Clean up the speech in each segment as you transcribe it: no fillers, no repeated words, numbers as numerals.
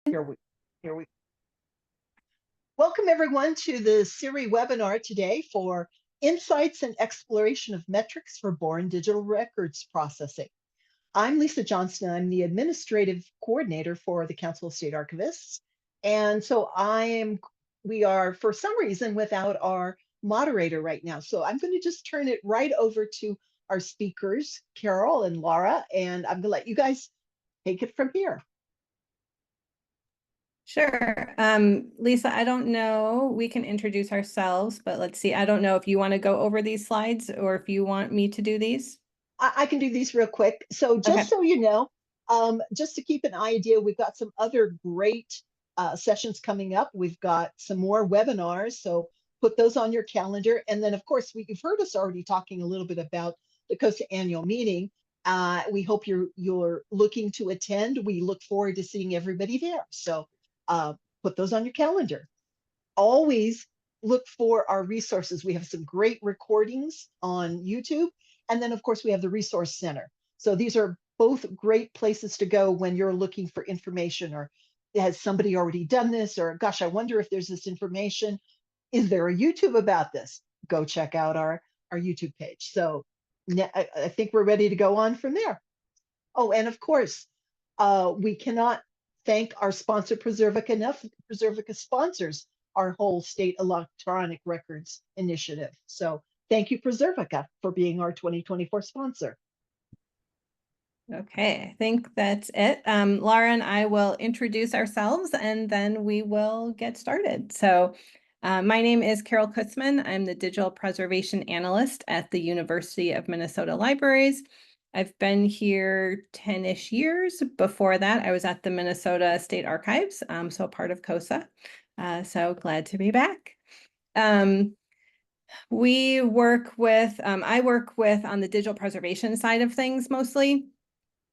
Here we. Welcome everyone to the SERI webinar today for Insights and Exploration of Metrics for Born Digital Records Processing. I'm Lisa Johnston. I'm the administrative coordinator for the Council of State Archivists. And so we are, for some reason, without our moderator right now. So I'm going to just turn it right over to our speakers, Carol and Laura, and I'm going to let you guys take it from here. Sure. Lisa, I don't know, we can introduce ourselves, but let's see. I don't know if you want to go over these slides or if you want me to do these. I can do these real quick. So just so you know, just to keep an idea, we've got some other great sessions coming up. We've got some more webinars, so put those on your calendar. And then, of course, you've heard us already talking a little bit about the COSA annual meeting. We hope you're looking to attend. We look forward to seeing everybody there. So put those on your calendar. Always look for our resources. We have some great recordings on YouTube. And then, of course, we have the Resource Center. So these are both great places to go when you're looking for information, or has somebody already done this, or gosh, I wonder if there's this information. Is there a YouTube about this? Go check out our YouTube page. So I think we're ready to go on from there. Oh, and of course, we cannot thank our sponsor, Preservica, enough. Preservica sponsors our whole state electronic records initiative. So thank you, Preservica, for being our 2024 sponsor. Okay, I think that's it. Laura and I will introduce ourselves and then we will get started. So my name is Carol Kutzman. I'm the Digital Preservation Analyst at the University of Minnesota Libraries. I've been here 10-ish years. Before that, I was at the Minnesota State Archives, so part of COSA. So glad to be back. We work with, I work with on the digital preservation side of things mostly,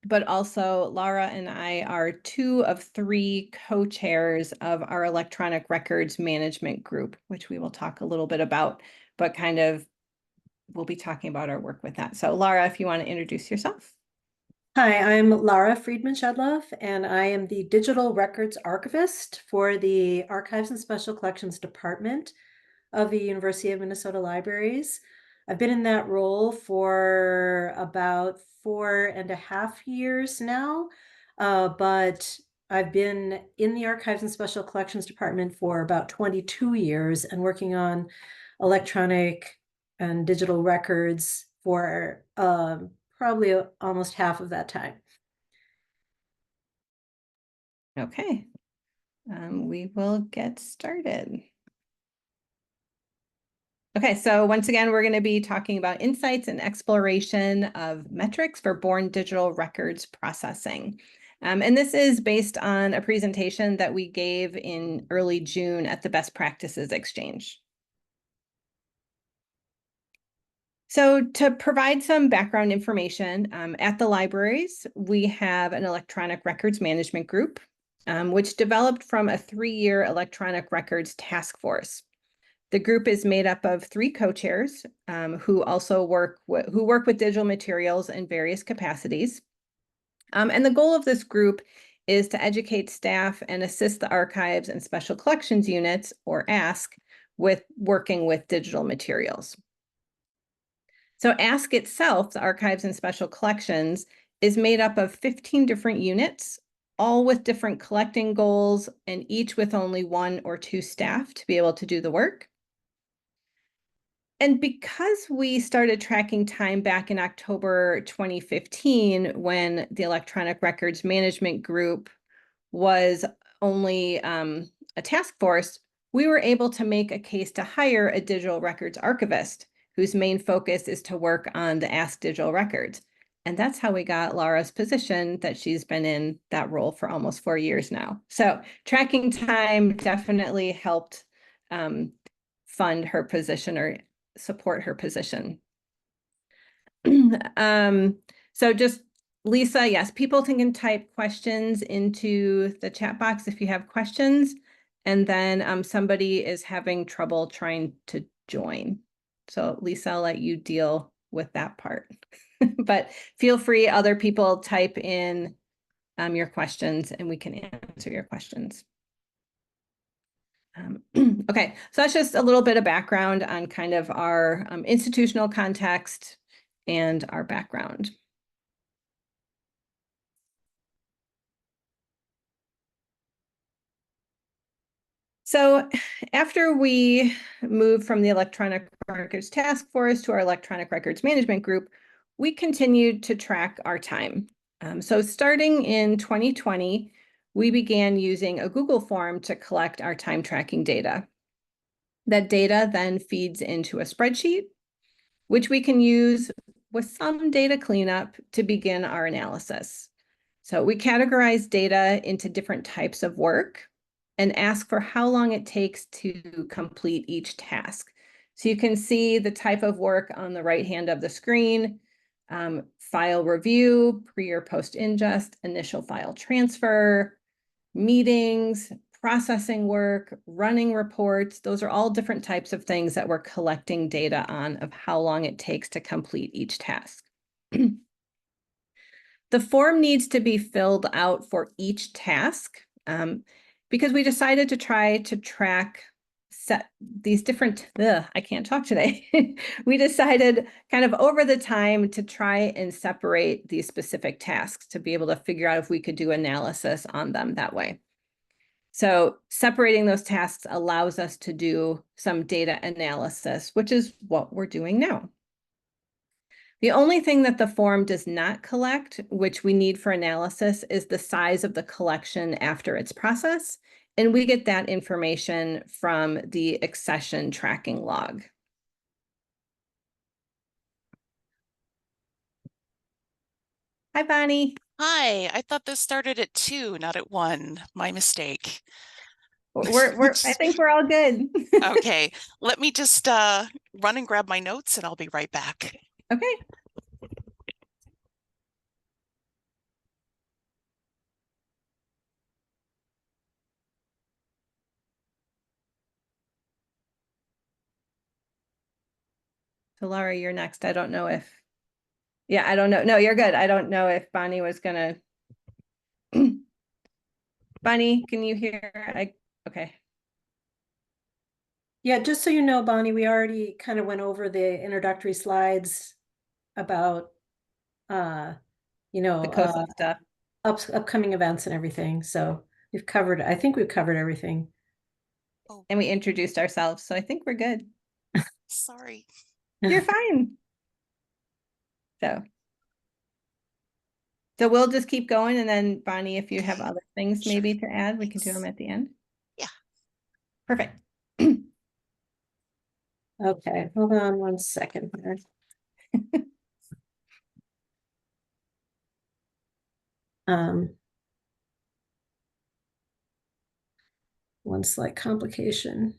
but also Laura and I are 2 of 3 co-chairs of our electronic records management group, which we will talk a little bit about, but kind of we'll be talking about our work with that. So Laura, if you want to introduce yourself. Hi, I'm Laura Friedman-Shedloff, and I am the Digital Records Archivist for the Archives and Special Collections Department of the University of Minnesota Libraries. I've been in that role for about 4.5 years now, but I've been in the Archives and Special Collections Department for about 22 years and working on electronic and digital records for probably almost half of that time. Okay, we will get started. Okay, so once again, we're going to be talking about insights and exploration of metrics for born digital records processing. And this is based on a presentation that we gave in early June at the Best Practices Exchange. So to provide some background information, at the libraries, we have an electronic records management group, which developed from a 3-year electronic records task force. The group is made up of 3 co-chairs who also work with digital materials in various capacities. And the goal of this group is to educate staff and assist the archives and special collections units, or ASC, with working with digital materials. So ASC itself, the Archives and Special Collections, is made up of 15 different units, all with different collecting goals, and each with only 1 or 2 staff to be able to do the work. And because we started tracking time back in October 2015, when the Electronic Records Management Group was only a task force, we were able to make a case to hire a digital records archivist whose main focus is to work on the ASC digital records. And that's how we got Laura's position, that she's been in that role for almost 4 years now. So tracking time definitely helped fund her position or support her position. So just Lisa, yes, people can type questions into the chat box if you have questions. And then somebody is having trouble trying to join. So Lisa, I'll let you deal with that part. But feel free, other people type in your questions, and we can answer your questions. Okay, so that's just a little bit of background on kind of our institutional context and our background. So after we moved from the Electronic Records Task Force to our Electronic Records Management Group, we continued to track our time. So starting in 2020, we began using a Google form to collect our time tracking data. That data then feeds into a spreadsheet, which we can use with some data cleanup to begin our analysis. So we categorize data into different types of work and ask for how long it takes to complete each task. So you can see the type of work on the right hand of the screen: file review, pre or post ingest, initial file transfer, meetings, processing work, running reports. Those are all different types of things that we're collecting data on of how long it takes to complete each task. The form needs to be filled out for each task because we decided to try to track these different, I can't talk today. We decided kind of over the time to try and separate these specific tasks to be able to figure out if we could do analysis on them that way. So separating those tasks allows us to do some data analysis, which is what we're doing now. The only thing that the form does not collect, which we need for analysis, is the size of the collection after its process, and we get that information from the accession tracking log. Hi, Bonnie. Hi, I thought this started at 2, not at 1. My mistake. I think we're all good. Okay, let me just run and grab my notes and I'll be right back. Okay. So Laura, you're next. I don't know if, I don't know. No, you're good. I don't know if Bonnie was gonna. Bonnie, can you hear? Okay. Yeah, just so you know, Bonnie, we already kind of went over the introductory slides about, The COSA stuff. Upcoming events and everything. So I think we've covered everything. Oh. And we introduced ourselves, so I think we're good. Sorry. You're fine. So we'll just keep going, and then Bonnie, if you have other things maybe to add, we can do them at the end. Yeah. Perfect. Okay, hold on one second here. One slight complication.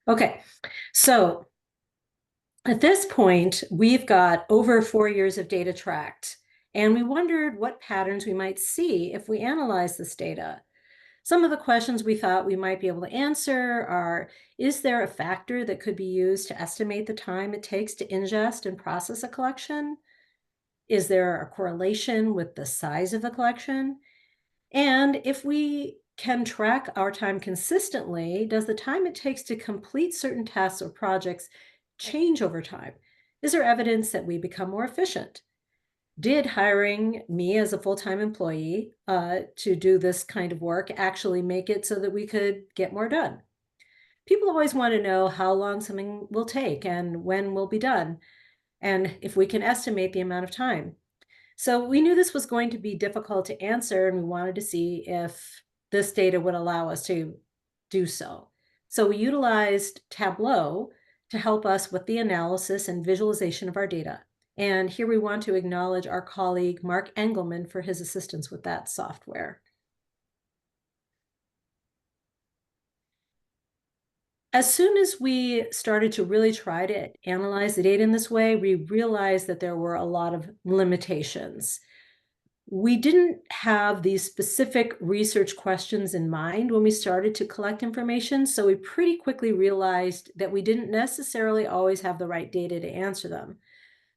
Okay, so at this point, we've got over 4 years of data tracked, and we wondered what patterns we might see if we analyze this data. Some of the questions we thought we might be able to answer are, is there a factor that could be used to estimate the time it takes to ingest and process a collection? Is there a correlation with the size of the collection? And if we can track our time consistently, does the time it takes to complete certain tasks or projects change over time? Is there evidence that we become more efficient? Did hiring me as a full-time employee to do this kind of work actually make it so that we could get more done? People always want to know how long something will take and when we'll be done, and if we can estimate the amount of time. So we knew this was going to be difficult to answer, and we wanted to see if this data would allow us to do so. So we utilized Tableau to help us with the analysis and visualization of our data. And here we want to acknowledge our colleague, Mark Engelman, for his assistance with that software. As soon as we started to really try to analyze the data in this way, we realized that there were a lot of limitations. We didn't have these specific research questions in mind when we started to collect information, so we pretty quickly realized that we didn't necessarily always have the right data to answer them.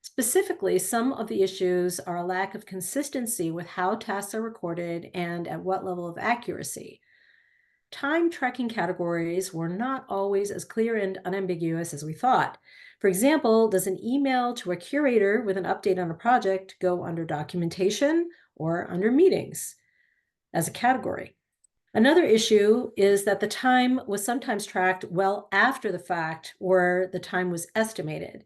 Specifically, some of the issues are a lack of consistency with how tasks are recorded and at what level of accuracy. Time tracking categories were not always as clear and unambiguous as we thought. For example, does an email to a curator with an update on a project go under documentation or under meetings as a category? Another issue is that the time was sometimes tracked well after the fact, or the time was estimated.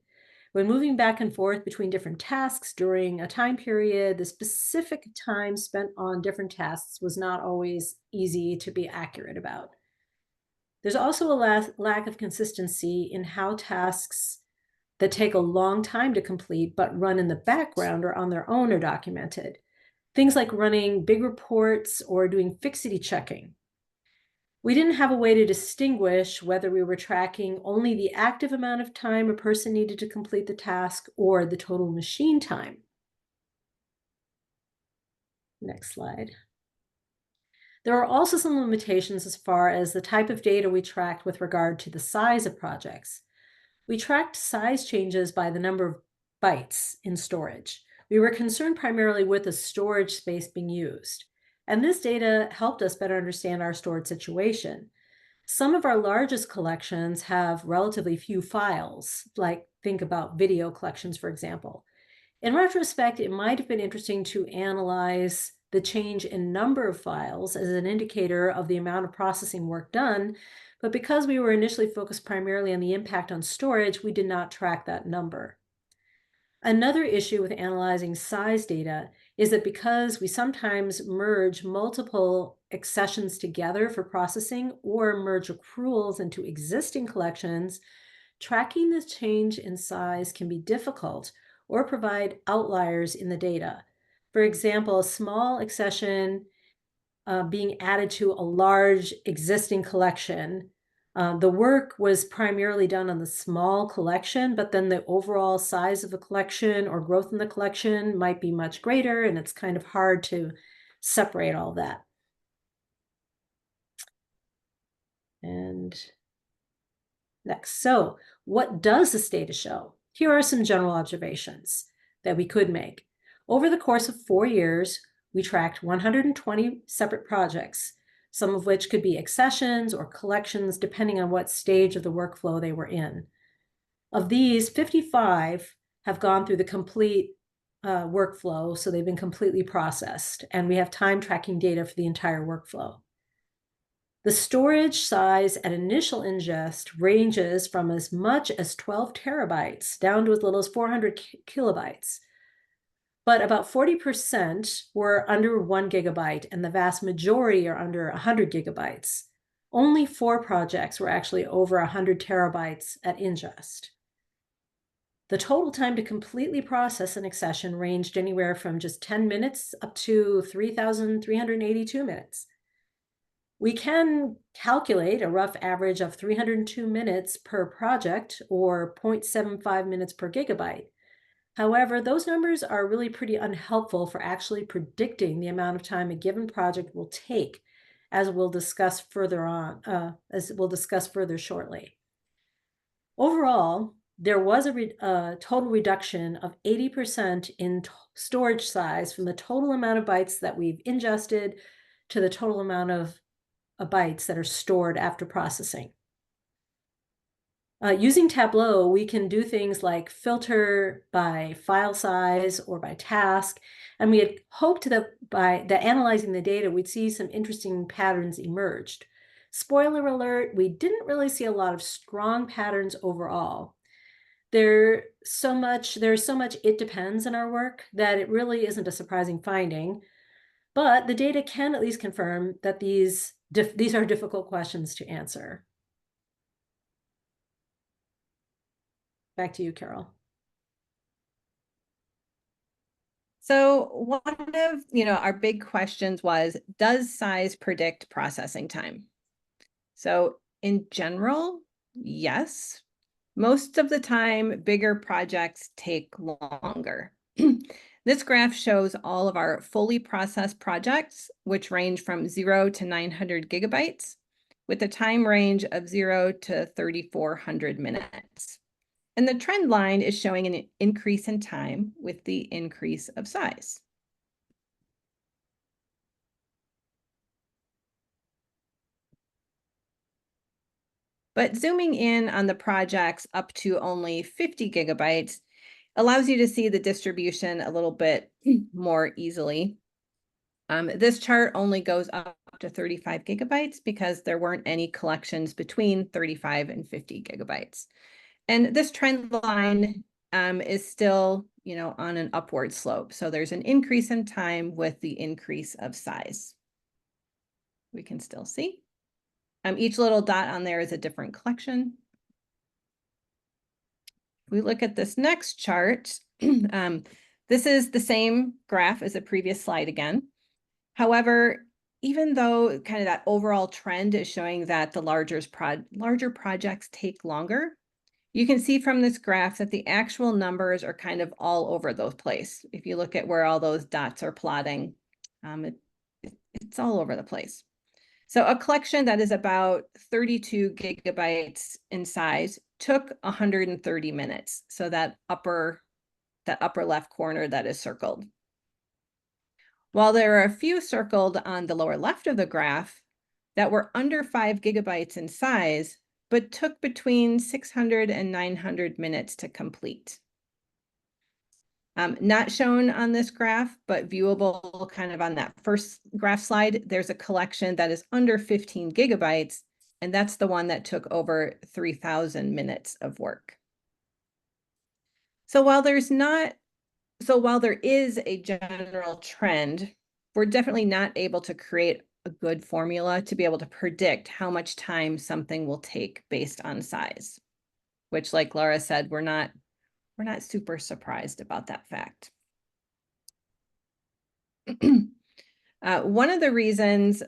When moving back and forth between different tasks during a time period, the specific time spent on different tasks was not always easy to be accurate about. There's also a lack of consistency in how tasks that take a long time to complete but run in the background or on their own are documented. Things like running big reports or doing fixity checking. We didn't have a way to distinguish whether we were tracking only the active amount of time a person needed to complete the task or the total machine time. Next slide. There are also some limitations as far as the type of data we tracked with regard to the size of projects. We tracked size changes by the number of bytes in storage. We were concerned primarily with the storage space being used, and this data helped us better understand our storage situation. Some of our largest collections have relatively few files, like think about video collections, for example. In retrospect, it might have been interesting to analyze the change in number of files as an indicator of the amount of processing work done, but because we were initially focused primarily on the impact on storage, we did not track that number. Another issue with analyzing size data is that because we sometimes merge multiple accessions together for processing or merge accruals into existing collections, tracking this change in size can be difficult or provide outliers in the data. For example, a small accession being added to a large existing collection. The work was primarily done on the small collection, but then the overall size of the collection or growth in the collection might be much greater, and it's kind of hard to separate all that. And next, so what does this data show? Here are some general observations that we could make. Over the course of 4 years, we tracked 120 separate projects, some of which could be accessions or collections, depending on what stage of the workflow they were in. Of these, 55 have gone through the complete workflow, so they've been completely processed, and we have time tracking data for the entire workflow. The storage size at initial ingest ranges from as much as 12 terabytes down to as little as 400 kilobytes. But about 40% were under 1 gigabyte, and the vast majority are under 100 gigabytes. Only 4 projects were actually over 100 terabytes at ingest. The total time to completely process an accession ranged anywhere from just 10 minutes up to 3,382 minutes. We can calculate a rough average of 302 minutes per project, or 0.75 minutes per gigabyte. However, those numbers are really pretty unhelpful for actually predicting the amount of time a given project will take, as we'll discuss further shortly. Overall, there was a total reduction of 80% in storage size from the total amount of bytes that we've ingested to the total amount of bytes that are stored after processing. Using Tableau, we can do things like filter by file size or by task, and we had hoped that by analyzing the data, we'd see some interesting patterns emerged. Spoiler alert, we didn't really see a lot of strong patterns overall. There's so much it depends in our work that it really isn't a surprising finding, but the data can at least confirm that these are difficult questions to answer. Back to you, Carol. So one of our big questions was, does size predict processing time? So in general, yes. Most of the time, bigger projects take longer. This graph shows all of our fully processed projects, which range from 0 to 900 gigabytes, with a time range of 0 to 3,400 minutes. And the trend line is showing an increase in time with the increase of size. But zooming in on the projects up to only 50 gigabytes allows you to see the distribution a little bit more easily. This chart only goes up to 35 gigabytes because there weren't any collections between 35 and 50 gigabytes. And this trend line is still, on an upward slope. So there's an increase in time with the increase of size. We can still see. Each little dot on there is a different collection. If we look at this next chart, this is the same graph as the previous slide again. However, even though kind of that overall trend is showing that the larger projects take longer, you can see from this graph that the actual numbers are kind of all over the place. If you look at where all those dots are plotting, it's all over the place. So a collection that is about 32 gigabytes in size took 130 minutes. So that upper left corner that is circled. While there are a few circled on the lower left of the graph that were under 5 gigabytes in size, but took between 600 and 900 minutes to complete. Not shown on this graph, but viewable kind of on that first graph slide, there's a collection that is under 15 gigabytes, and that's the one that took over 3,000 minutes of work. So while there is a general trend, we're definitely not able to create a good formula to be able to predict how much time something will take based on size, which, like Laura said, we're not super surprised about that fact. One of the reasons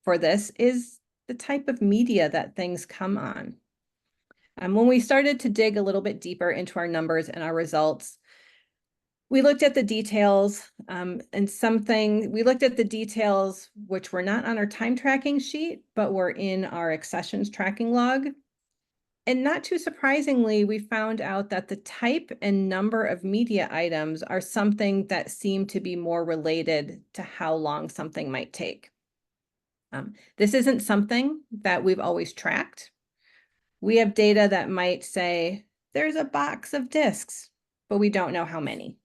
for this is the type of media that things come on. When we started to dig a little bit deeper into our numbers and our results, we looked at the details we looked at the details which were not on our time tracking sheet, but were in our accessions tracking log. And not too surprisingly, we found out that the type and number of media items are something that seem to be more related to how long something might take. This isn't something that we've always tracked. We have data that might say there's a box of discs, but we don't know how many.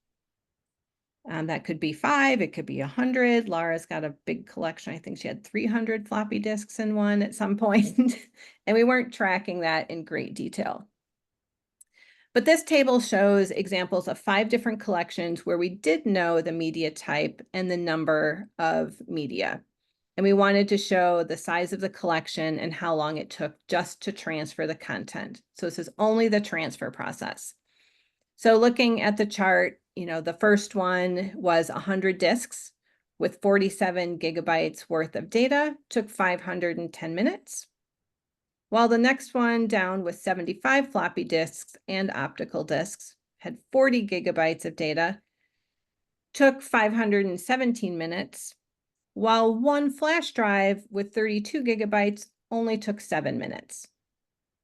That could be 5, it could be 100. Laura's got a big collection. I think she had 300 floppy disks in one at some point, and we weren't tracking that in great detail. But this table shows examples of 5 different collections where we did know the media type and the number of media. And we wanted to show the size of the collection and how long it took just to transfer the content. So this is only the transfer process. So looking at the chart, the first one was 100 disks with 47 gigabytes worth of data, took 510 minutes. While the next one down with 75 floppy disks and optical disks, had 40 gigabytes of data, took 517 minutes, while one flash drive with 32 gigabytes only took 7 minutes.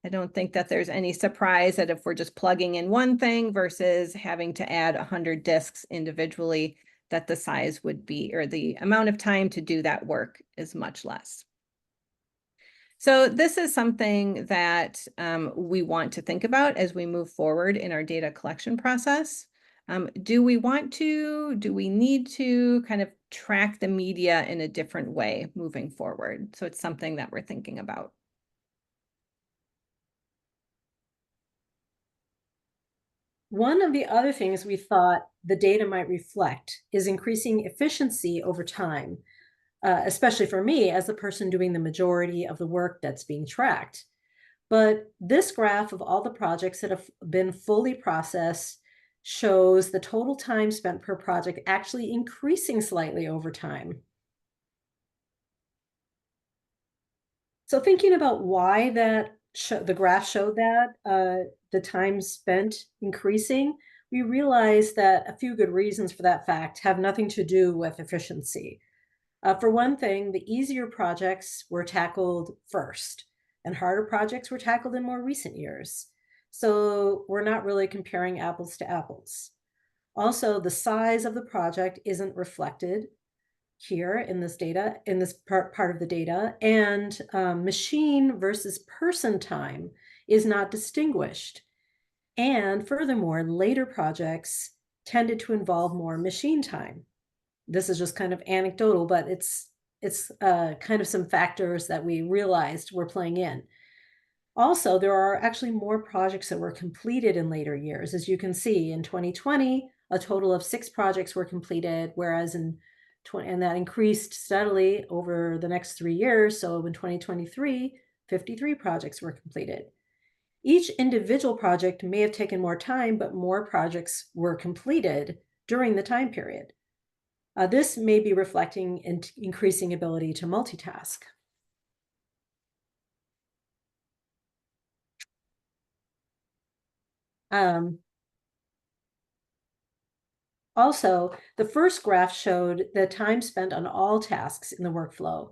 I don't think that there's any surprise that if we're just plugging in one thing versus having to add 100 disks individually, that the size would be, or the amount of time to do that work is much less. So this is something that we want to think about as we move forward in our data collection process. Do we need to kind of track the media in a different way moving forward? So it's something that we're thinking about. One of the other things we thought the data might reflect is increasing efficiency over time, especially for me as the person doing the majority of the work that's being tracked. But this graph of all the projects that have been fully processed shows the total time spent per project actually increasing slightly over time. So thinking about why the graph showed that, the time spent increasing, we realized that a few good reasons for that fact have nothing to do with efficiency. For one thing, the easier projects were tackled first, and harder projects were tackled in more recent years. So we're not really comparing apples to apples. Also, the size of the project isn't reflected here in this data, in this part of the data, and machine versus person time is not distinguished. And furthermore, later projects tended to involve more machine time. This is just kind of anecdotal, but it's kind of some factors that we realized were playing in. Also, there are actually more projects that were completed in later years. As you can see, in 2020, a total of 6 projects were completed, whereas and that increased steadily over the next 3 years. So in 2023, 53 projects were completed. Each individual project may have taken more time, but more projects were completed during the time period. This may be reflecting an increasing ability to multitask. Also, the first graph showed the time spent on all tasks in the workflow.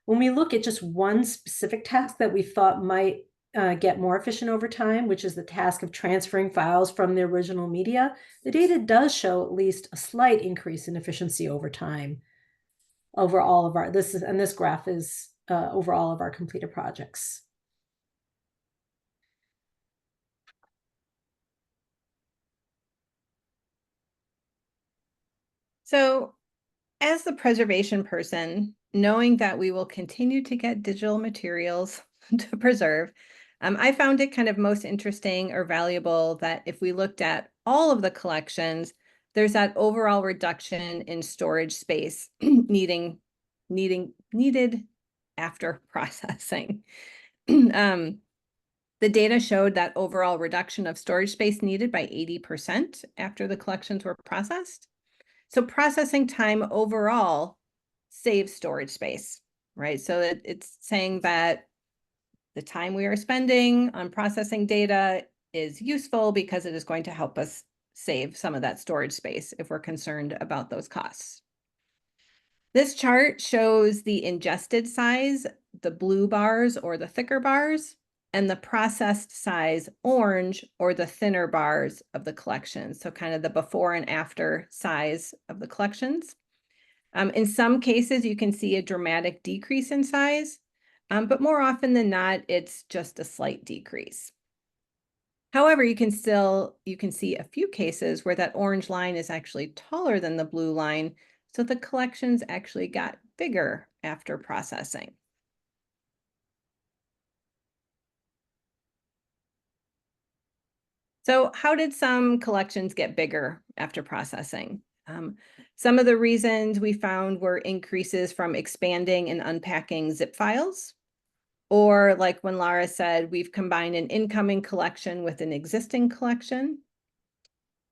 When we look at just one specific task that we thought might get more efficient over time, which is the task of transferring files from the original media, the data does show at least a slight increase in efficiency over time over all of our, this graph is over all of our completed projects. So as the preservation person, knowing that we will continue to get digital materials to preserve, I found it kind of most interesting or valuable that if we looked at all of the collections, there's that overall reduction in storage space needed after processing. The data showed that overall reduction of storage space needed by 80% after the collections were processed. So processing time overall saves storage space, right? So it's saying that the time we are spending on processing data is useful because it is going to help us save some of that storage space if we're concerned about those costs. This chart shows the ingested size, the blue bars or the thicker bars, and the processed size, orange, or the thinner bars of the collection. So kind of the before and after size of the collections. In some cases, you can see a dramatic decrease in size, but more often than not, it's just a slight decrease. However, you can see a few cases where that orange line is actually taller than the blue line, so the collections actually got bigger after processing. So how did some collections get bigger after processing? Some of the reasons we found were increases from expanding and unpacking zip files, or like when Lara said, we've combined an incoming collection with an existing collection.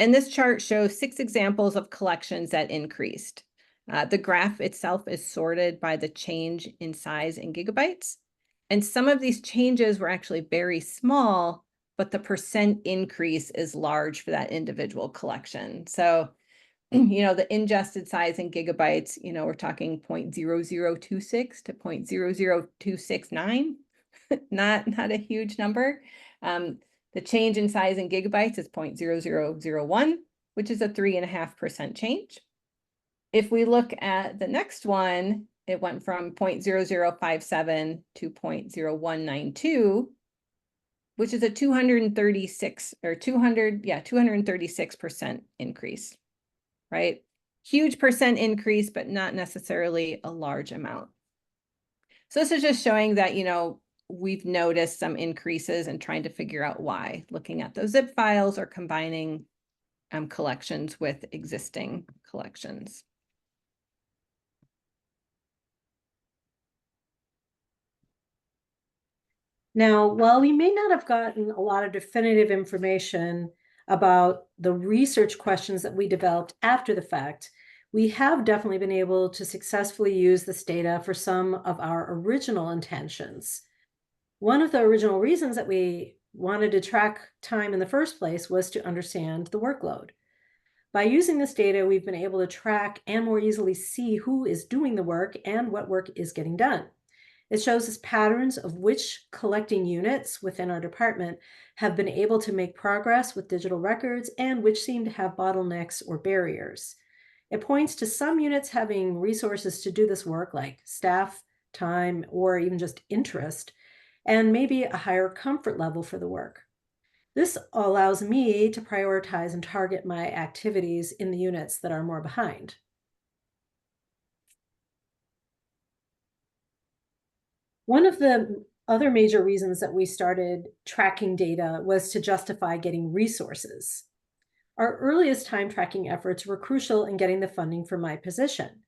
And this chart shows 6 examples of collections that increased. The graph itself is sorted by the change in size in gigabytes. And some of these changes were actually very small, but the percent increase is large for that individual collection. So, the ingested size in gigabytes, we're talking 0.0026 to 0.00269, not a huge number. The change in size in gigabytes is 0.0001, which is a 3.5% change. If we look at the next one, it went from 0.0057 to 0.0192, which is a 236% increase, right? Huge percent increase, but not necessarily a large amount. So this is just showing that, we've noticed some increases and trying to figure out why, looking at those zip files or combining collections with existing collections. Now, while we may not have gotten a lot of definitive information about the research questions that we developed after the fact, we have definitely been able to successfully use this data for some of our original intentions. One of the original reasons that we wanted to track time in the first place was to understand the workload. By using this data, we've been able to track and more easily see who is doing the work and what work is getting done. It shows us patterns of which collecting units within our department have been able to make progress with digital records and which seem to have bottlenecks or barriers. It points to some units having resources to do this work, like staff, time, or even just interest, and maybe a higher comfort level for the work. This allows me to prioritize and target my activities in the units that are more behind. One of the other major reasons that we started tracking data was to justify getting resources. Our earliest time tracking efforts were crucial in getting the funding for my position.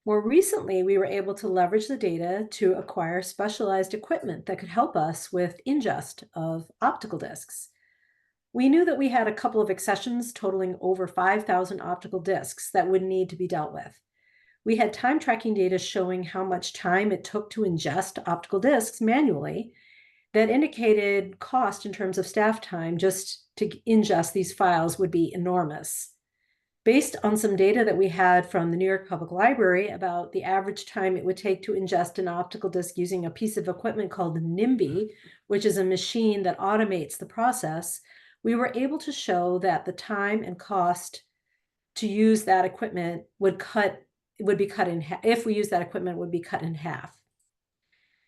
More recently, we were able to leverage the data to acquire specialized equipment that could help us with ingest of optical discs. We knew that we had a couple of accessions totaling over 5,000 optical discs that would need to be dealt with. We had time tracking data showing how much time it took to ingest optical discs manually that indicated cost in terms of staff time just to ingest these files would be enormous. Based on some data that we had from the New York Public Library about the average time it would take to ingest an optical disc using a piece of equipment called NIMBY, which is a machine that automates the process, we were able to show that the time and cost to use that equipment would be cut in half. If we use that equipment, would be cut in half.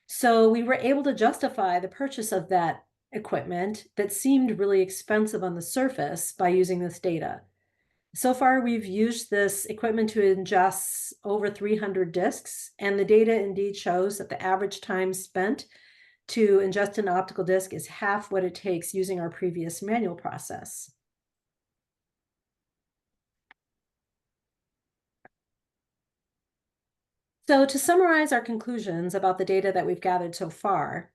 So we were able to justify the purchase of that equipment that seemed really expensive on the surface by using this data. So far, we've used this equipment to ingest over 300 discs, and the data indeed shows that the average time spent to ingest an optical disc is half what it takes using our previous manual process. So to summarize our conclusions about the data that we've gathered so far,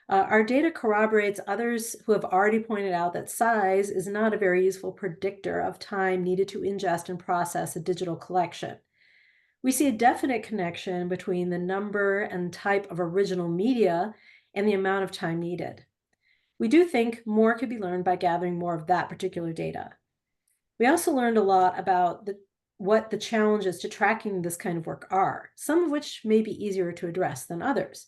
our data corroborates others who have already pointed out that size is not a very useful predictor of time needed to ingest and process a digital collection. We see a definite connection between the number and type of original media and the amount of time needed. We do think more could be learned by gathering more of that particular data. We also learned a lot about what the challenges to tracking this kind of work are, some of which may be easier to address than others.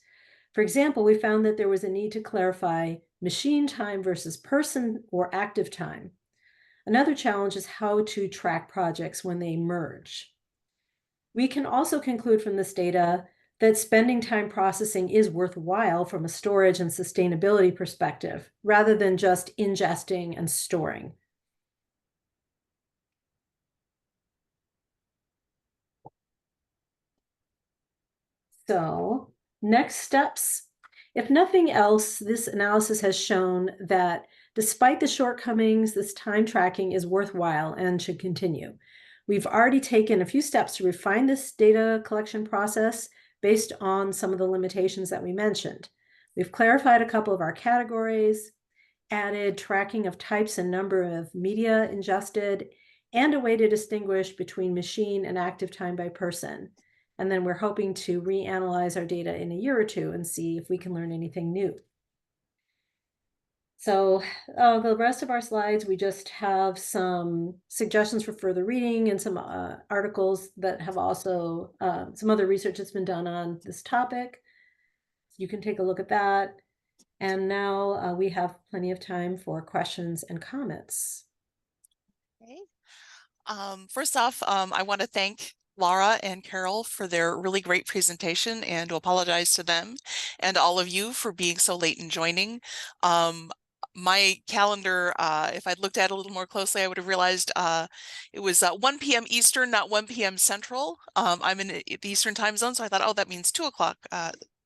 For example, we found that there was a need to clarify machine time versus person or active time. Another challenge is how to track projects when they merge. We can also conclude from this data that spending time processing is worthwhile from a storage and sustainability perspective, rather than just ingesting and storing. So, next steps. If nothing else, this analysis has shown that despite the shortcomings, this time tracking is worthwhile and should continue. We've already taken a few steps to refine this data collection process based on some of the limitations that we mentioned. We've clarified a couple of our categories, added tracking of types and number of media ingested, and a way to distinguish between machine and active time by person. And then we're hoping to reanalyze our data in a year or two and see if we can learn anything new. So the rest of our slides, we just have some suggestions for further reading and some articles that have also some other research that's been done on this topic. You can take a look at that. And now we have plenty of time for questions and comments. Okay. First off, I want to thank Laura and Carol for their really great presentation and to apologize to them and all of you for being so late in joining. My calendar, if I'd looked at it a little more closely, I would have realized it was 1 p.m. Eastern, not 1 p.m. Central. I'm in the Eastern time zone, so I thought, oh, that means 2 o'clock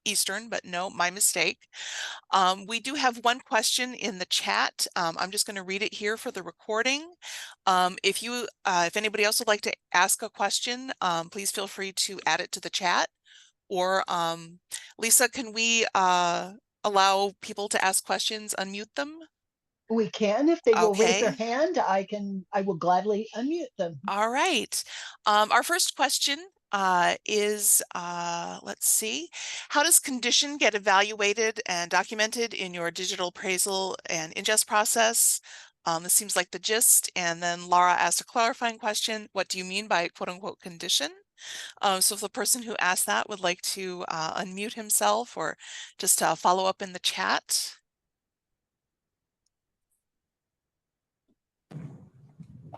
Eastern, but no, my mistake. We do have one question in the chat. I'm just going to read it here for the recording. If anybody else would like to ask a question, please feel free to add it to the chat. Or Lisa, can we allow people to ask questions, unmute them? We can, if they will raise their Okay. hand, I will gladly unmute them. All right. Our first question let's see, how does condition get evaluated and documented in your digital appraisal and ingest process? This seems like the gist. And then Laura asked a clarifying question. What do you mean by quote unquote condition? So if the person who asked that would like to unmute himself or just follow up in the chat.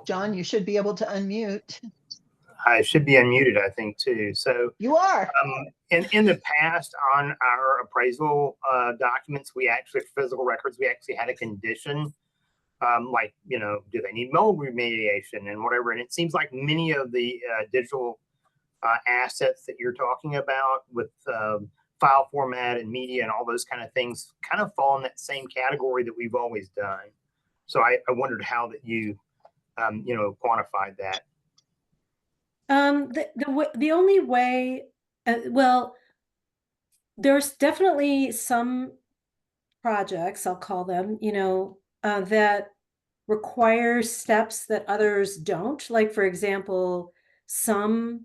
John, you should be able to unmute. I should be unmuted, I think, too. So You are. in the past on our appraisal documents, physical records, we actually had a condition, like, you know, do they need mold remediation and whatever. And it seems like many of the digital assets that you're talking about with file format and media and all those kind of things kind of fall in that same category that we've always done. So I wondered how that you, you know, quantified that. The only way, well, there's definitely some projects, I'll call them, you know, that require steps that others don't. Like, for example, some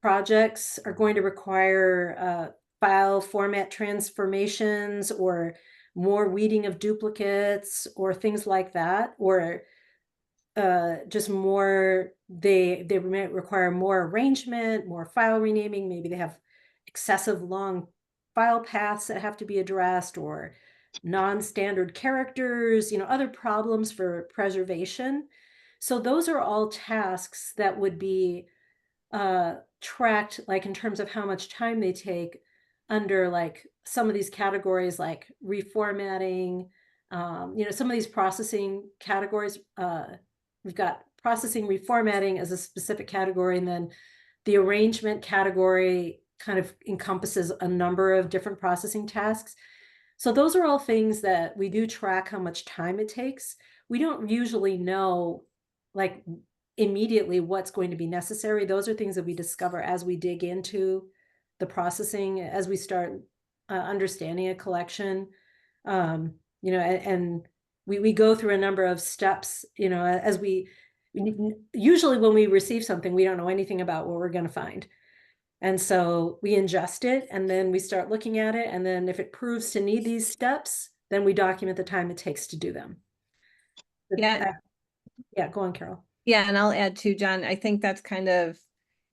projects are going to require file format transformations or more weeding of duplicates or things like that, or just more, they may require more arrangement, more file renaming. Maybe they have excessive long file paths that have to be addressed, or non-standard characters, you know, other problems for preservation. So those are all tasks that would be tracked, like in terms of how much time they take, under like some of these categories, like reformatting, you know, some of these processing categories. We've got processing reformatting as a specific category, and then the arrangement category kind of encompasses a number of different processing tasks. So those are all things that we do track how much time it takes. We don't usually know, like, immediately what's going to be necessary. Those are things that we discover as we dig into the processing, as we start understanding a collection. You know, and we go through a number of steps, you know, as we usually when we receive something, we don't know anything about what we're going to find. And so we ingest it, and then we start looking at it. And then if it proves to need these steps, then we document the time it takes to do them. Yeah. Yeah, go on, Carol. Yeah, and I'll add to John, I think that's kind of,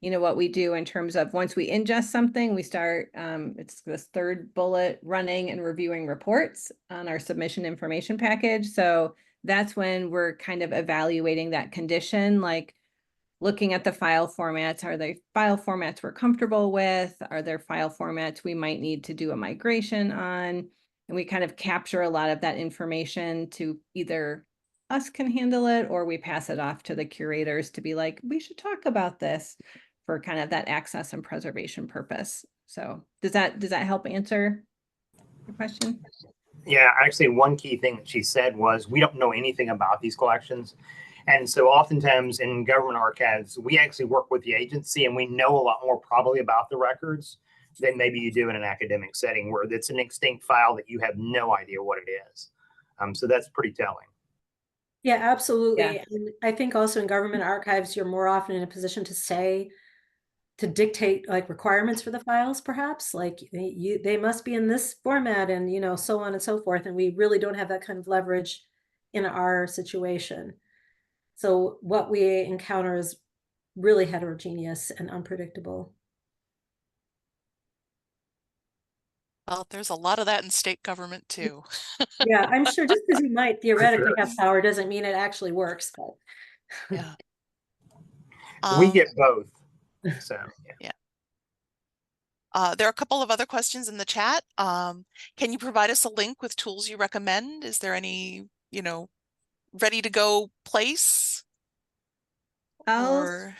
you know, what we do in terms of once we ingest something, we start, it's this third bullet, running and reviewing reports on our submission information package. So that's when we're kind of evaluating that condition, like looking at the file formats. Are they file formats we're comfortable with? Are there file formats we might need to do a migration on? And we kind of capture a lot of that information to either us can handle it, or we pass it off to the curators to be like, we should talk about this for kind of that access and preservation purpose. So does that help answer your question? Yeah, actually, one key thing that she said was we don't know anything about these collections. And so oftentimes in government archives, we actually work with the agency and we know a lot more probably about the records than maybe you do in an academic setting where it's an extinct file that you have no idea what it is. So that's pretty telling. Yeah, absolutely. Yeah. And I think also in government archives, you're more often in a position to dictate like requirements for the files, perhaps, like they must be in this format, and, you know, so on and so forth. And we really don't have that kind of leverage in our situation. So what we encounter is really heterogeneous and unpredictable. Well, there's a lot of that in state government too. Yeah, I'm sure just because you might theoretically have power doesn't mean it actually works. But Yeah. We get both. So yeah. There are a couple of other questions in the chat. Can you provide us a link with tools you recommend? Is there any, you know, ready to go place? I'll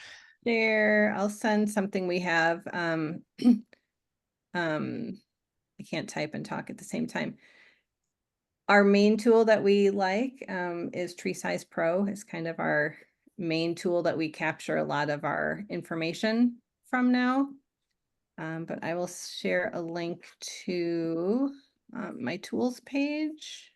send something we have. I can't type and talk at the same time. Our main tool that we like is Tree Size Pro. It's kind of our main tool that we capture a lot of our information from now. But I will share a link to my tools page.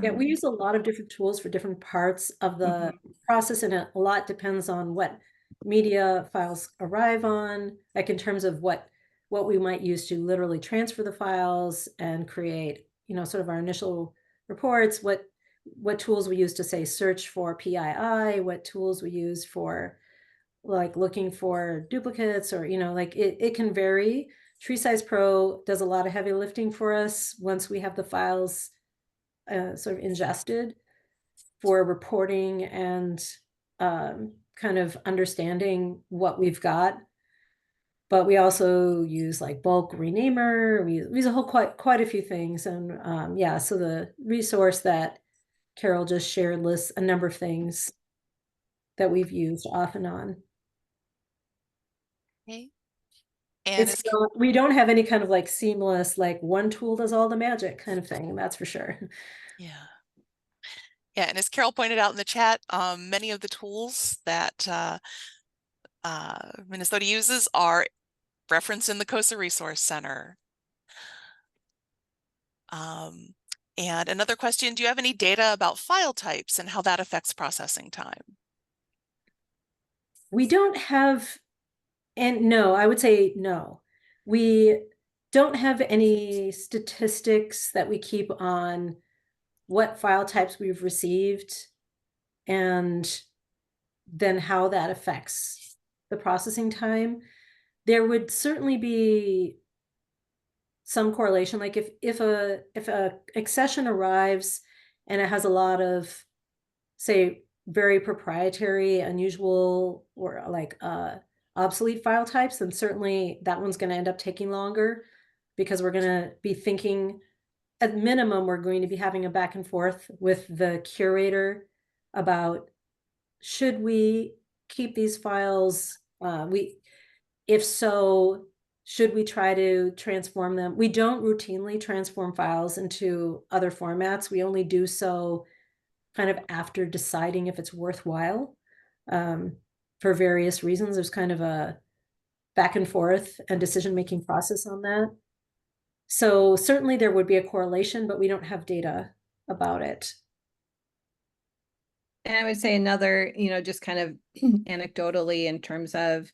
yeah, we use a lot of different tools for different parts of the process, and a lot depends on what media files arrive on, like in terms of what we might use to literally transfer the files and create, sort of our initial reports, what tools we use to say search for PII, what tools we use for like looking for duplicates, or like it can vary. TreeSize Pro does a lot of heavy lifting for us once we have the files sort of ingested for reporting and kind of understanding what we've got. But we also use like bulk renamer. We use a whole quite a few things. And yeah, so the resource that Carol just shared lists a number of things that we've used off and on. Okay. And we don't have any kind of like seamless, like one tool does all the magic kind of thing. That's for sure. yeah. Yeah, and as Carol pointed out in the chat, many of the tools that Minnesota uses are referenced in the COSA Resource Center. And another question, do you have any data about file types and how that affects processing time? We don't have, and no, I would say no. We don't have any statistics that we keep on what file types we've received and then how that affects the processing time. There would certainly be some correlation, like if a accession arrives and it has a lot of, say, very proprietary, unusual, or like obsolete file types, then certainly that one's going to end up taking longer, because we're going to be thinking, at minimum, we're going to be having a back and forth with the curator about, should we keep these files? If so, should we try to transform them? We don't routinely transform files into other formats. We only do so kind of after deciding if it's worthwhile. For various reasons, there's kind of a back and forth and decision-making process on that. So certainly there would be a correlation, but we don't have data about it. And I would say another, just kind of anecdotally, in terms of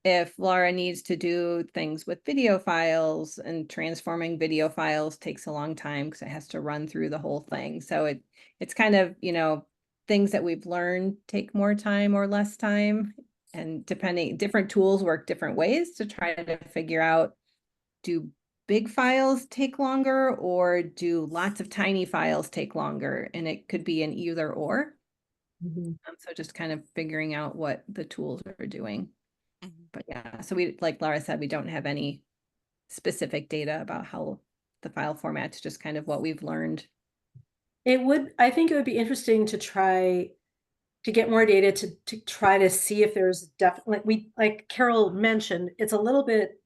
if Laura needs to do things with video files, and transforming video files takes a long time because it has to run through the whole thing. So it's kind of, things that we've learned take more time or less time. And different tools work different ways to try to figure out, do big files take longer, or do lots of tiny files take longer? And it could be an either or. So just kind of figuring out what the tools are doing. But yeah, so we, like Laura said, we don't have any specific data about how the file format's, just kind of what we've learned. I think it would be interesting to try to get more data to try to see if there's definitely, like Carol mentioned, it's a little bit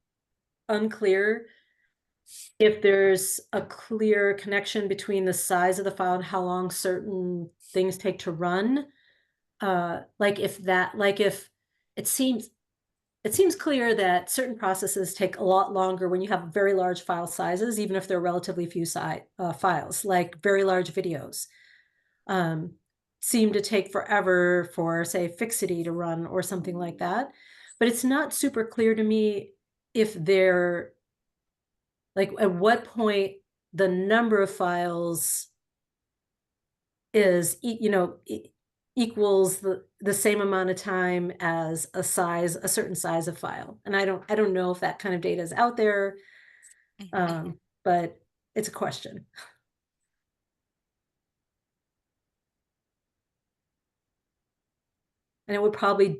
unclear if there's a clear connection between the size of the file and how long certain things take to run. Like if it seems clear that certain processes take a lot longer when you have very large file sizes, even if they're relatively few files, like very large videos seem to take forever for, say, Fixity to run or something like that. But it's not super clear to me if they're, like, at what point the number of files is, equals the same amount of time as a certain size of file. And I don't know if that kind of data is out there, but it's a question. And it would probably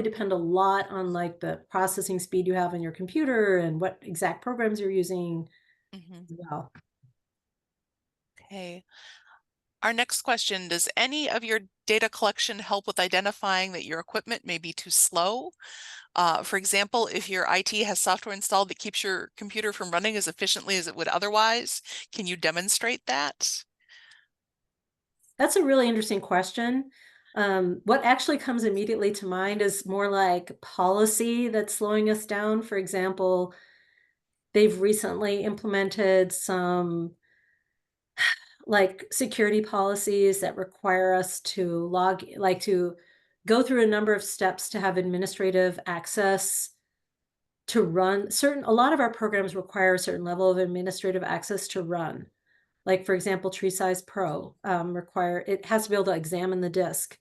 depend a lot on like the processing speed you have on your computer and what exact programs you're using as well. Okay. Our next question, does any of your data collection help with identifying that your equipment may be too slow? For example, if your IT has software installed that keeps your computer from running as efficiently as it would otherwise, can you demonstrate that? That's a really interesting question. What actually comes immediately to mind is more like policy that's slowing us down. For example, they've recently implemented some like security policies that require us to go through a number of steps to have administrative access to run a lot of our programs require a certain level of administrative access to run. Like, for example, TreeSize Pro it has to be able to examine the disk.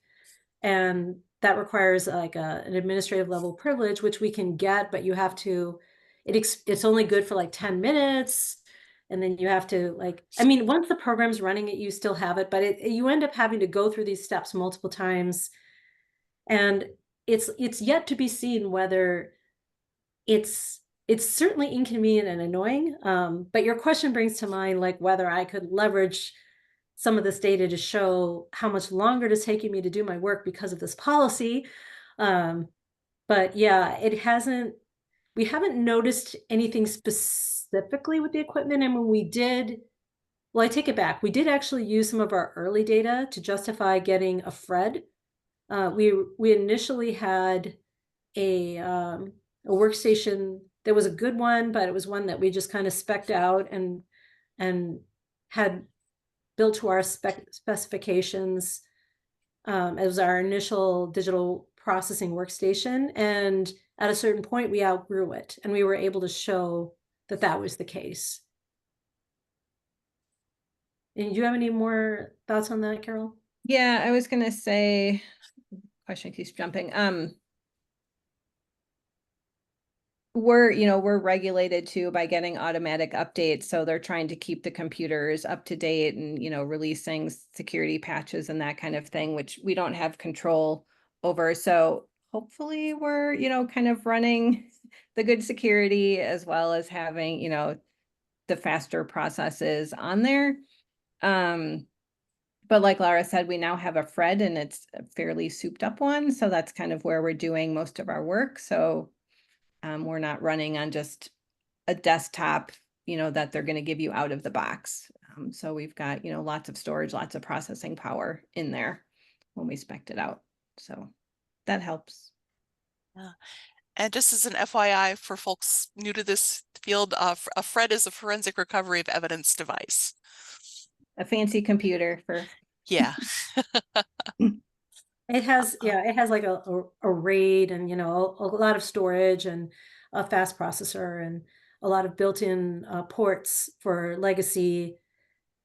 And that requires like an administrative level privilege, which we can get, but you have to, it's only good for like 10 minutes. And then you have to once the program's running it, you still have it, but you end up having to go through these steps multiple times. And it's yet to be seen whether it's certainly inconvenient and annoying. But your question brings to mind like whether I could leverage some of this data to show how much longer it is taking me to do my work because of this policy. But yeah, we haven't noticed anything specifically with the equipment. And when we did, well, I take it back. We did actually use some of our early data to justify getting a FRED. We initially had a workstation that was a good one, but it was one that we just kind of spec'd out and had built to our specifications as our initial digital processing workstation. And at a certain point, we outgrew it, and we were able to show that that was the case. And do you have any more thoughts on that, Carol? Yeah, I was going to say, question keeps jumping. We're regulated too by getting automatic updates. So they're trying to keep the computers up to date and, releasing security patches and that kind of thing, which we don't have control over. So hopefully we're, kind of running the good security as well as having, the faster processes on there. But like Laura said, we now have a FRED and it's a fairly souped up one. So that's kind of where we're doing most of our work. So we're not running on just a desktop, that they're going to give you out of the box. So we've got, lots of storage, lots of processing power in there when we spec'd it out. So that helps. Yeah. And just as an FYI for folks new to this field, a FRED is a forensic recovery of evidence device. A fancy computer for. Yeah. It has, it has like a RAID and, a lot of storage and a fast processor and a lot of built-in ports for legacy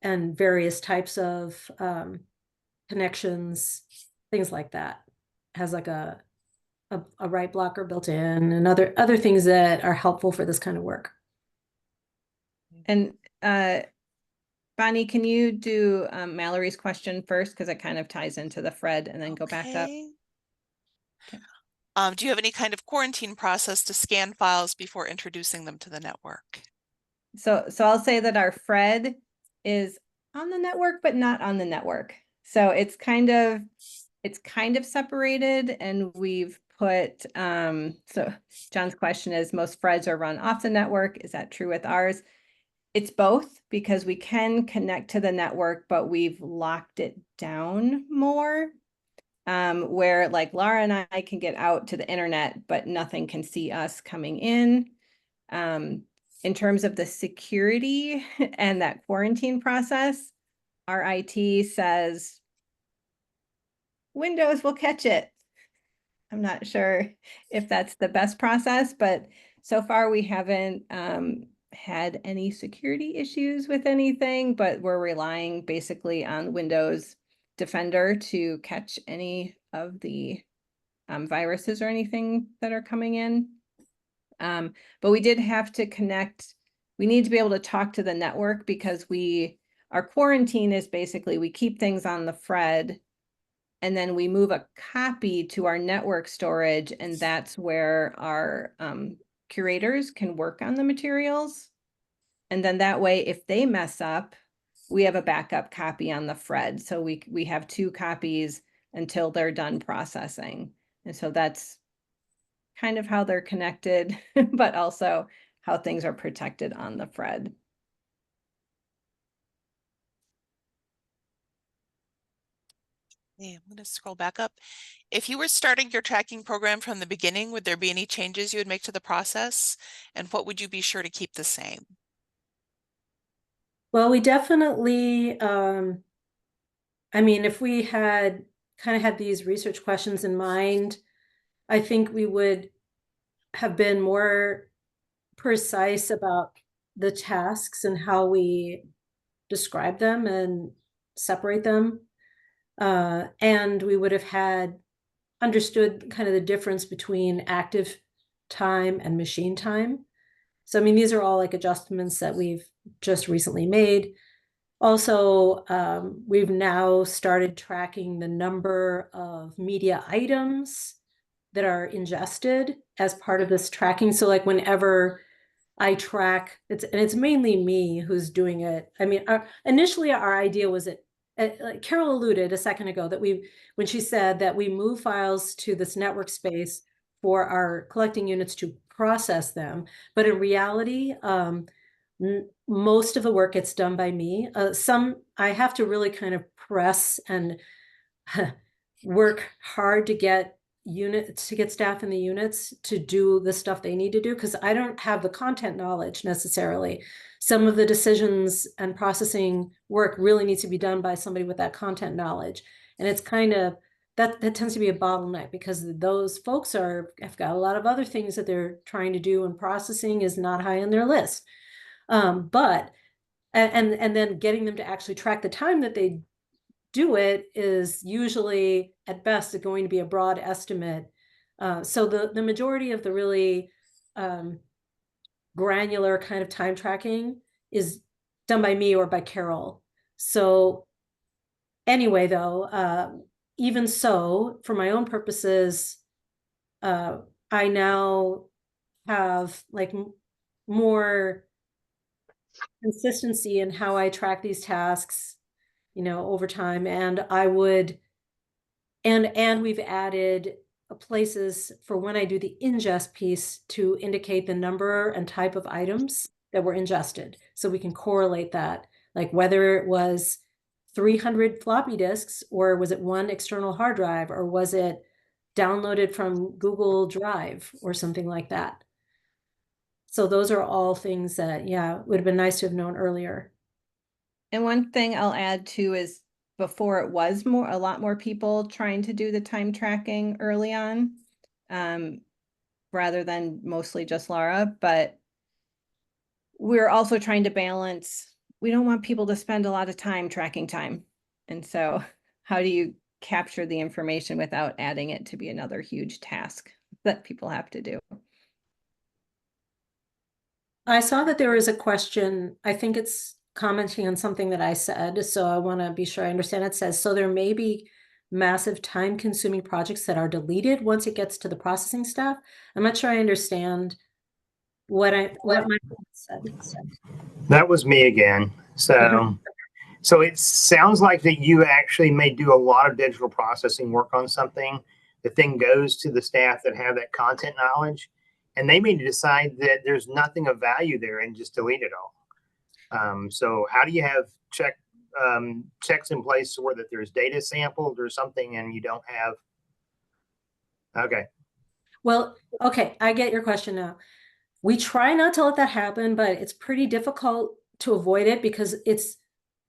and various types of connections, things like that. It has like a write blocker built in and other things that are helpful for this kind of work. And Bonnie, can you do Mallory's question first? Because it kind of ties into the FRED and then go back up. Okay. Do you have any kind of quarantine process to scan files before introducing them to the network? So I'll say that our FRED is on the network, but not on the network. So it's kind of separated, and we've put, so John's question is, most FREDs are run off the network. Is that true with ours? It's both, because we can connect to the network, but we've locked it down more, where like Laura and I can get out to the internet, but nothing can see us coming in. In terms of the security and that quarantine process, our IT says Windows will catch it. I'm not sure if that's the best process, but so far we haven't had any security issues with anything, but we're relying basically on Windows Defender to catch any of the viruses or anything that are coming in. But we did have to connect. We need to be able to talk to the network because our quarantine is basically we keep things on the FRED and then we move a copy to our network storage, and that's where our curators can work on the materials. And then that way, if they mess up, we have a backup copy on the FRED. So we have 2 copies until they're done processing. And so that's kind of how they're connected, but also how things are protected on the FRED. Okay, I'm going to scroll back up. If you were starting your tracking program from the beginning, would there be any changes you would make to the process? And what would you be sure to keep the same? Well, we definitely, if we had kind of had these research questions in mind, I think we would have been more precise about the tasks and how we describe them and separate them. And we would have had understood kind of the difference between active time and machine time. So, I mean, these are all like adjustments that we've just recently made. Also, we've now started tracking the number of media items that are ingested as part of this tracking. So like whenever I track, it's mainly me who's doing it. I mean, initially our idea was that, like Carol alluded a second ago, that when she said that we move files to this network space for our collecting units to process them. But in reality, most of the work gets done by me. I have to really kind of press and work hard to get staff in the units to do the stuff they need to do, because I don't have the content knowledge necessarily. Some of the decisions and processing work really needs to be done by somebody with that content knowledge. And it's kind of, that tends to be a bottleneck, because those folks have got a lot of other things that they're trying to do, and processing is not high on their list. But then getting them to actually track the time that they do it is usually at best going to be a broad estimate. So the majority of the really granular kind of time tracking is done by me or by Carol. So anyway, though, even so, for my own purposes, I now have like more consistency in how I track these tasks, over time. And we've added places for when I do the ingest piece to indicate the number and type of items that were ingested. So we can correlate that, like whether it was 300 floppy disks, or was it one external hard drive, or was it downloaded from Google Drive or something like that. So those are all things that, yeah, would have been nice to have known earlier. And one thing I'll add too is, before it was a lot more people trying to do the time tracking early on, rather than mostly just Laura, but we're also trying to balance, we don't want people to spend a lot of time tracking time. And so how do you capture the information without adding it to be another huge task that people have to do? I saw that there was a question, I think it's commenting on something that I said, so I want to be sure I understand. It says, so there may be massive time-consuming projects that are deleted once it gets to the processing staff. I'm not sure I understand what my said. That was me again. So it sounds like that you actually may do a lot of digital processing work on something. The thing goes to the staff that have that content knowledge, and they may decide that there's nothing of value there and just delete it all. So how do you have checks in place where that there's data sampled or something and you don't have? Okay. Well, okay, I get your question now. We try not to let that happen, but it's pretty difficult to avoid it, because it's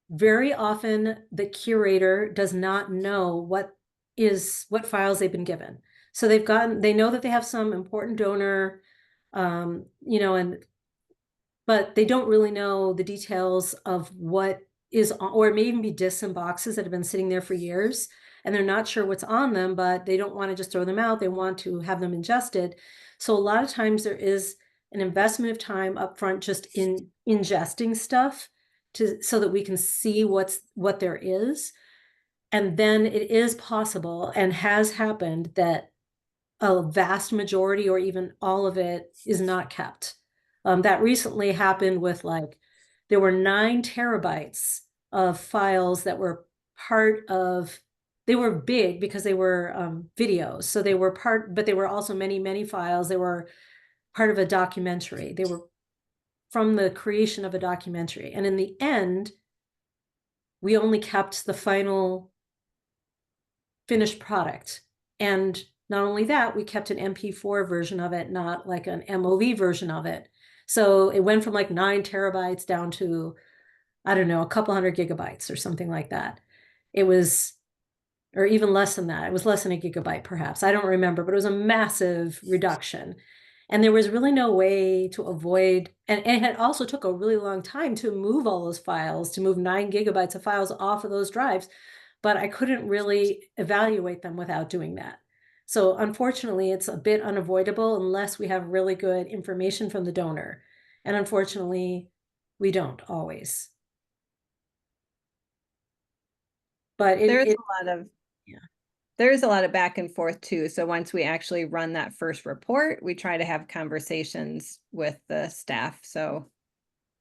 very often the curator does not know what files they've been given. So they know that they have some important donor, but they don't really know the details of what is on, or it may even be disks and boxes that have been sitting there for years, and they're not sure what's on them, but they don't want to just throw them out. They want to have them ingested. So a lot of times there is an investment of time up front just in ingesting stuff so that we can see what there is. And then it is possible, and has happened, that a vast majority or even all of it is not kept. That recently happened with, like, there were 9 terabytes of files that were they were big because they were videos. So they were but they were also many, many files. They were part of a documentary. They were from the creation of a documentary. And in the end, we only kept the final finished product. And not only that, we kept an MP4 version of it, not like an MOV version of it. So it went from like 9 terabytes down to, I don't know, a couple hundred gigabytes or something like that. It was or even less than that. It was less than a gigabyte, perhaps. I don't remember, but it was a massive reduction. And there was really no way to avoid, and it had also took a really long time to move all those files, to move 9 gigabytes of files off of those drives, but I couldn't really evaluate them without doing that. So unfortunately, it's a bit unavoidable unless we have really good information from the donor. And unfortunately, we don't always. But There's a lot of, yeah. There's a lot of back and forth too. So once we actually run that first report, we try to have conversations with the staff. So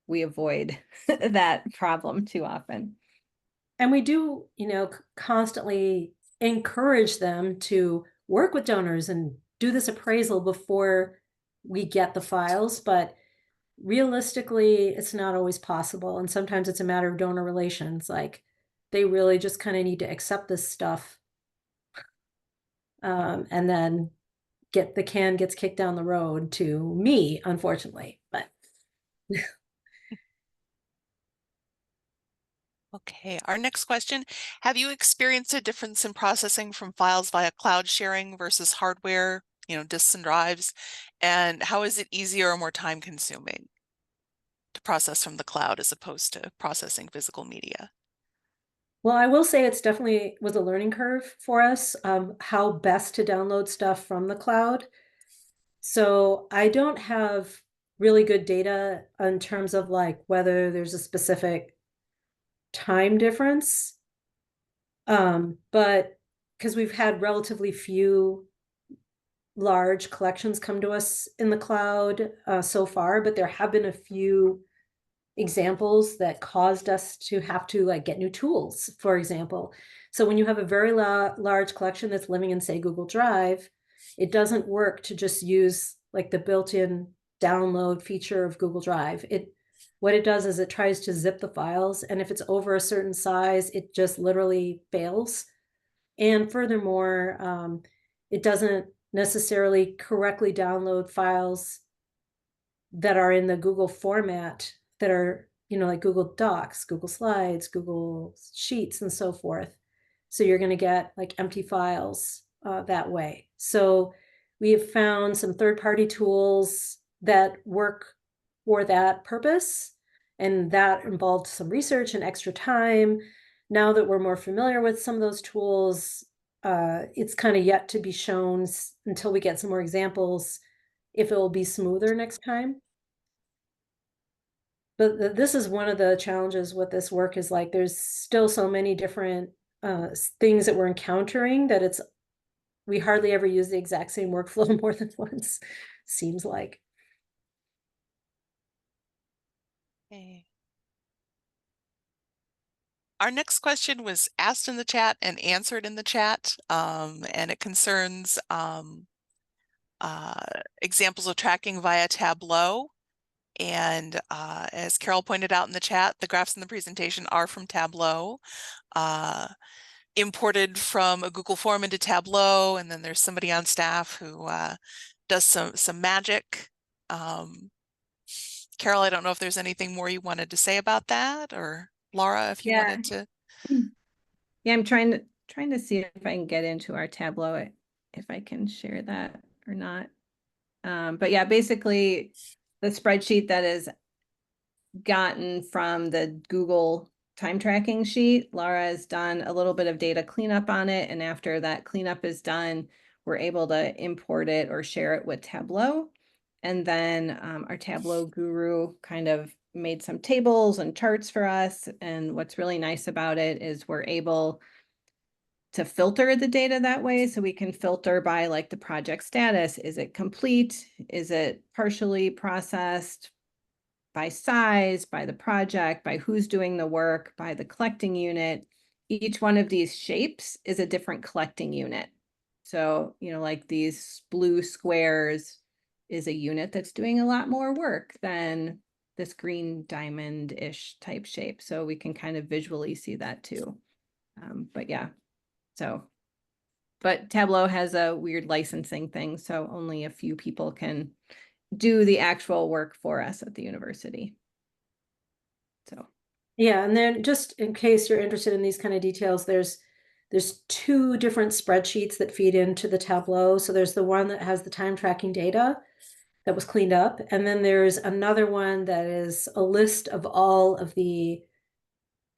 we avoid that problem too often. And we do, you know, constantly encourage them to work with donors and do this appraisal before we get the files. But realistically, it's not always possible. And sometimes it's a matter of donor relations. Like they really just kind of need to accept this stuff. And then the can gets kicked down the road to me, unfortunately. But Okay, our next question. Have you experienced a difference in processing from files via cloud sharing versus hardware, disks and drives? And how is it easier or more time consuming to process from the cloud as opposed to processing physical media? well, I will say it's definitely was a learning curve for us, how best to download stuff from the cloud. So I don't have really good data in terms of like whether there's a specific time difference. But because we've had relatively few large collections come to us in the cloud so far, but there have been a few examples that caused us to have to like get new tools, for example. So when you have a very large collection that's living in, say, Google Drive, it doesn't work to just use like the built-in download feature of Google Drive. What it does is it tries to zip the files, and if it's over a certain size, it just literally fails. And furthermore, it doesn't necessarily correctly download files that are in the Google format that are, like Google Docs, Google Slides, Google Sheets, and so forth. So you're going to get like empty files that way. So we have found some third-party tools that work for that purpose, and that involved some research and extra time. Now that we're more familiar with some of those tools, it's kind of yet to be shown until we get some more examples if it will be smoother next time. But this is one of the challenges with this work is like there's still so many different things that we're encountering that we hardly ever use the exact same workflow more than once, seems like. Okay. Our next question was asked in the chat and answered in the chat, and it concerns examples of tracking via Tableau. And as Carol pointed out in the chat, the graphs in the presentation are from Tableau, imported from a Google form into Tableau, and then there's somebody on staff who does some magic. Carol, I don't know if there's anything more you wanted to say about that, or Laura, if you wanted to. Yeah, I'm trying to see if I can get into our Tableau, if I can share that or not. But yeah, basically the spreadsheet that is gotten from the Google time tracking sheet, Laura has done a little bit of data cleanup on it. And after that cleanup is done, we're able to import it or share it with Tableau. And then our Tableau guru kind of made some tables and charts for us. And what's really nice about it is we're able to filter the data that way. So we can filter by like the project status. Is it complete? Is it partially processed? By size, by the project, by who's doing the work, by the collecting unit. Each one of these shapes is a different collecting unit. So, like these blue squares is a unit that's doing a lot more work than this green diamond-ish type shape. So we can kind of visually see that too. But yeah, but Tableau has a weird licensing thing. So only a few people can do the actual work for us at the university. So yeah, and then just in case you're interested in these kind of details, there's there's two different spreadsheets that feed into the Tableau. So there's the one that has the time tracking data that was cleaned up. And then there's another one that is a list of all of the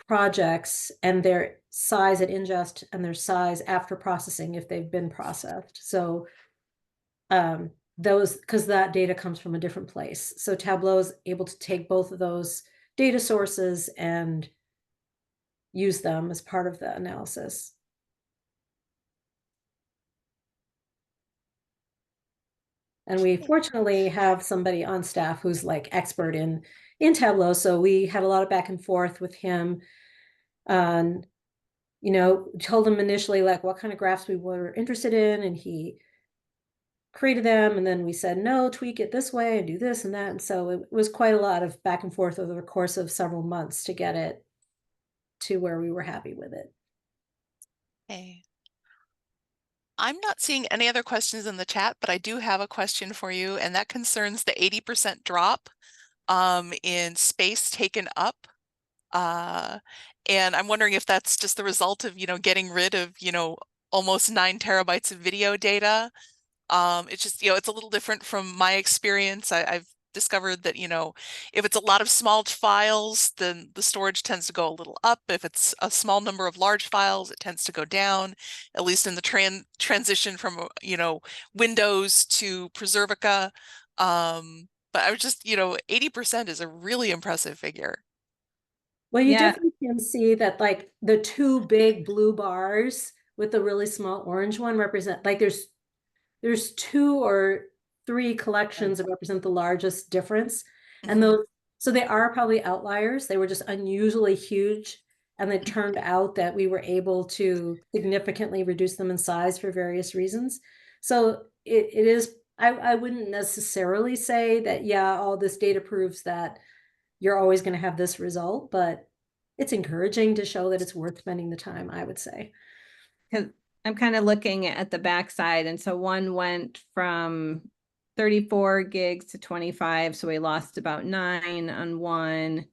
projects and their size at ingest and their size after processing if they've been processed. So those, because that data comes from a different place. So Tableau is able to take both of those data sources and use them as part of the analysis. And we fortunately have somebody on staff who's like expert in Tableau. So we had a lot of back and forth with him. And, you know, told him initially like what kind of graphs we were interested in, and he created them. And then we said, no, tweak it this way and do this and that. And so it was quite a lot of back and forth over the course of several months to get it to where we were happy with it. Okay. I'm not seeing any other questions in the chat, but I do have a question for you, and that concerns the 80% drop in space taken up. And I'm wondering if that's just the result of, getting rid of, almost 9 terabytes of video data. It's just, it's a little different from my experience. I've discovered that, if it's a lot of small files, then the storage tends to go a little up. If it's a small number of large files, it tends to go down, at least in the transition from, Windows to Preservica. But I was just, 80% is a really impressive figure. Well, you definitely can see that like the two big blue bars with the really small orange one represent, like there's 2 or 3 collections that represent the largest difference. And those, so they are probably outliers. They were just unusually huge. And it turned out that we were able to significantly reduce them in size for various reasons. So it is, I wouldn't necessarily say that, yeah, all this data proves that you're always going to have this result, but it's encouraging to show that it's worth spending the time, I would say. Because I'm kind of looking at the backside, and so one went from 34 gigs to 25, so we lost about 9 on one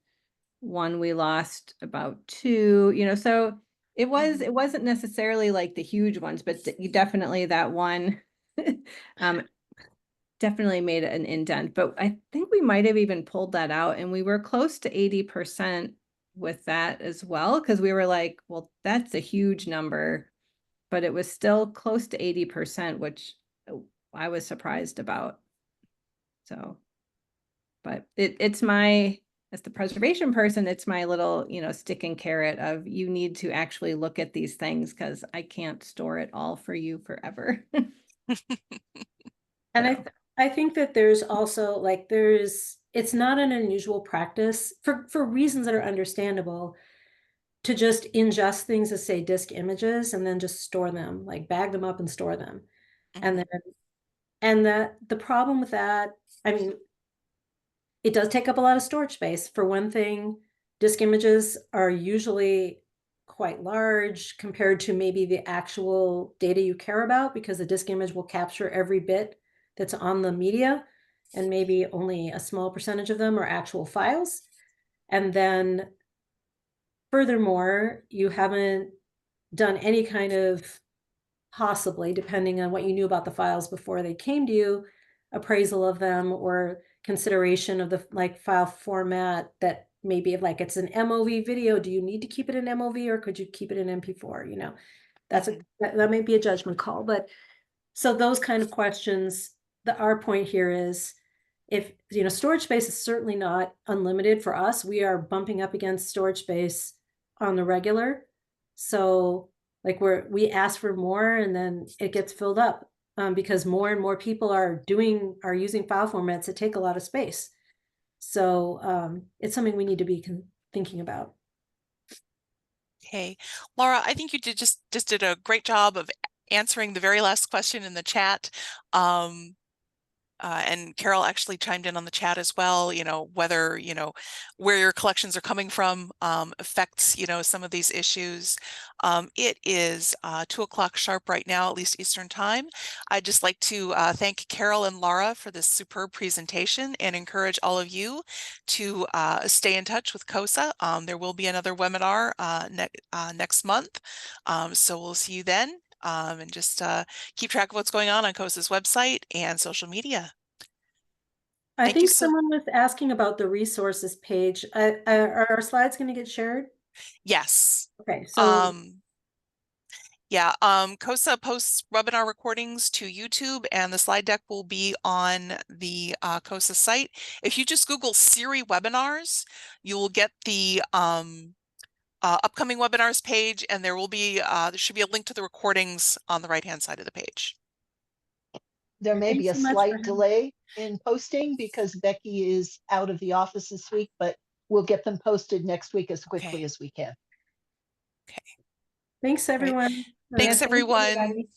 we lost about 2, so it wasn't necessarily like the huge ones, but you definitely, that one definitely made an indent. But I think we might have even pulled that out, and we were close to 80% with that as well, because we were like, well, that's a huge number, but it was still close to 80%, which I was surprised about. So, but it's my, as the preservation person, it's my little, stick and carrot of, you need to actually look at these things, because I can't store it all for you forever. And I think that there's also like, it's not an unusual practice for reasons that are understandable to just ingest things as, say, disk images and then just store them, like bag them up and store them. And that the problem with that, I mean, it does take up a lot of storage space. For one thing, disk images are usually quite large compared to maybe the actual data you care about, because the disk image will capture every bit that's on the media, and maybe only a small percentage of them are actual files. And then furthermore, you haven't done any kind of, possibly, depending on what you knew about the files before they came to you, appraisal of them or consideration of the like file format, that maybe like it's an MOV video. Do you need to keep it in MOV, or could you keep it in MP4? That's that may be a judgment call. But so those kind of questions, our point here is, if storage space is certainly not unlimited for us. We are bumping up against storage space on the regular. So like we ask for more, and then it gets filled up because more and more people are using file formats that take a lot of space. So it's something we need to be thinking about. Okay, Laura, I think you just did a great job of answering the very last question in the chat. and Carol actually chimed in on the chat as well, whether, where your collections are coming from affects, some of these issues. It is 2:00 sharp right now, at least Eastern time. I'd just like to thank Carol and Laura for this superb presentation and encourage all of you to stay in touch with COSA. There will be another webinar next month. So we'll see you then. And just keep track of what's going on COSA's website and social media. I think someone was asking about the resources page. Are our slides going to get shared? Yes. Okay, so yeah, COSA posts webinar recordings to YouTube, and the slide deck will be on the COSA site. If you just Google SERI webinars, you will get the upcoming webinars page, and there will be there should be a link to the recordings on the right-hand side of the page. There may be a so much slight delay in posting because Becky is out of the office this week, but we'll get them posted next week as quickly as we can. Okay. Thanks, everyone. Thanks, everyone. Everybody.